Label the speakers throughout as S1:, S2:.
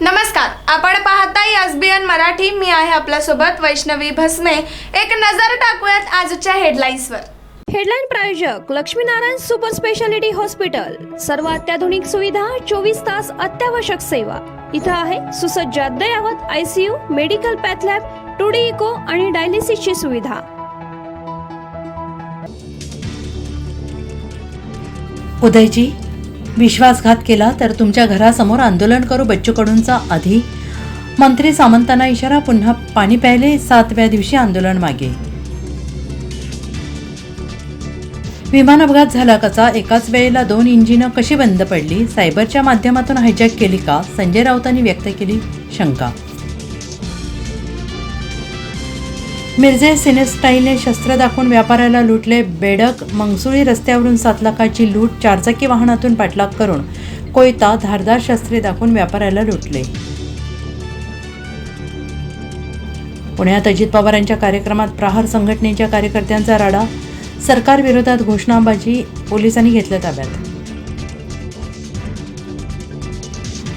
S1: नमस्कार, आपण पाहताय एसबीएन मराठी. मी आहे आपल्यासोबत वैष्णवी भस्मे. एक नजर टाकूयात आजच्या हेडलाईन्सवर.
S2: हेडलाईन प्रायोजक लक्ष्मीनारायण सुपर स्पेशालिटी हॉस्पिटल. सर्व अत्याधुनिक सुविधा, 24 तास अत्यावश्यक सेवा. इथं आहे सुसज्ज अद्ययावत ICU, medical path lab, 2D echo आणि डायलिसिसची सुविधा.
S3: उदयजी, विश्वासघात केला तर तुमच्या घरासमोर आंदोलन करू. बच्चू कडूंचा आधी मंत्री सामंतांना इशारा. पुन्हा पाणी प्यायले. 7व्या दिवशी आंदोलन मागे. विमान अपघात झाला कसा? एकाच वेळेला 2 इंजिनं कशी बंद पडली? सायबरच्या माध्यमातून हायजॅक केली का? संजय राऊतांनी व्यक्त केली शंका. मिरजे सिनेस्टाईलने शस्त्र दाखवून व्यापाऱ्याला लुटले. बेडक मंगसुळी रस्त्यावरून 7 लाखाची लूट. 4 चाकी वाहनातून पाठलाग करून कोयता धारदार शस्त्रे दाखवून व्यापाऱ्याला लुटले. पुण्यात अजित पवारांच्या कार्यक्रमात प्रहार संघटनेच्या कार्यकर्त्यांचा राडा. सरकारविरोधात घोषणाबाजी. पोलिसांनी घेतलं ताब्यात.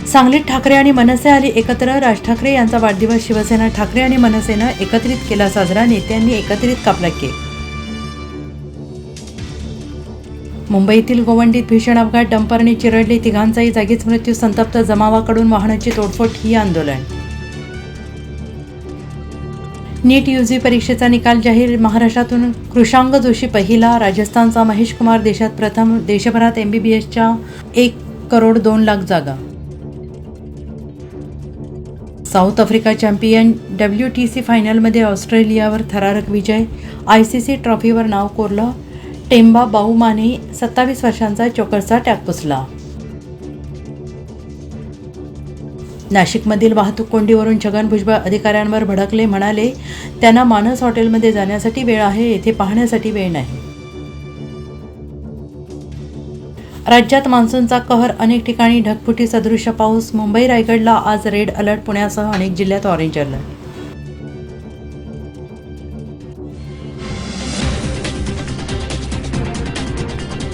S3: सांगलीत ठाकरे आणि मनसे आली एकत्र. राज ठाकरे यांचा वाढदिवस शिवसेना, ठाकरे आणि मनसेनं एकत्रित केला साजरा. नेत्यांनी एकत्रित कापला केक. मुंबईतील गोवंडीत भीषण अपघात. डंपरने चिरडले. 3घांचाही जागीच मृत्यू. संतप्त जमावाकडून वाहनाची तोडफोड. ही आंदोलन. नीट UG परीक्षेचा निकाल जाहीर. महाराष्ट्रातून कृषांग जोशी पहिला. राजस्थानचा महेश कुमार देशात प्रथम. देशभरात MBBSच्या 1,02,00,000 जागा. South Africa champion. WTC फायनलमध्ये ऑस्ट्रेलियावर थरारक विजय. ICC ट्रॉफीवर नाव कोरलं. टेम्बा बाऊमाने 27 वर्षांचा चोकरचा टॅग पुसला. नाशिकमधील वाहतूक कोंडीवरून छगन भुजबळ अधिकाऱ्यांवर भडकले. म्हणाले, त्यांना मानस हॉटेलमध्ये जाण्यासाठी वेळ आहे, येथे पाहण्यासाठी वेळ नाही. राज्यात मान्सूनचा कहर. अनेक ठिकाणी ढगफुटी सदृश्य पाऊस. मुंबई रायगडला आज रेड अलर्ट. पुण्यासह अनेक जिल्ह्यात ऑरेंज अलर्ट.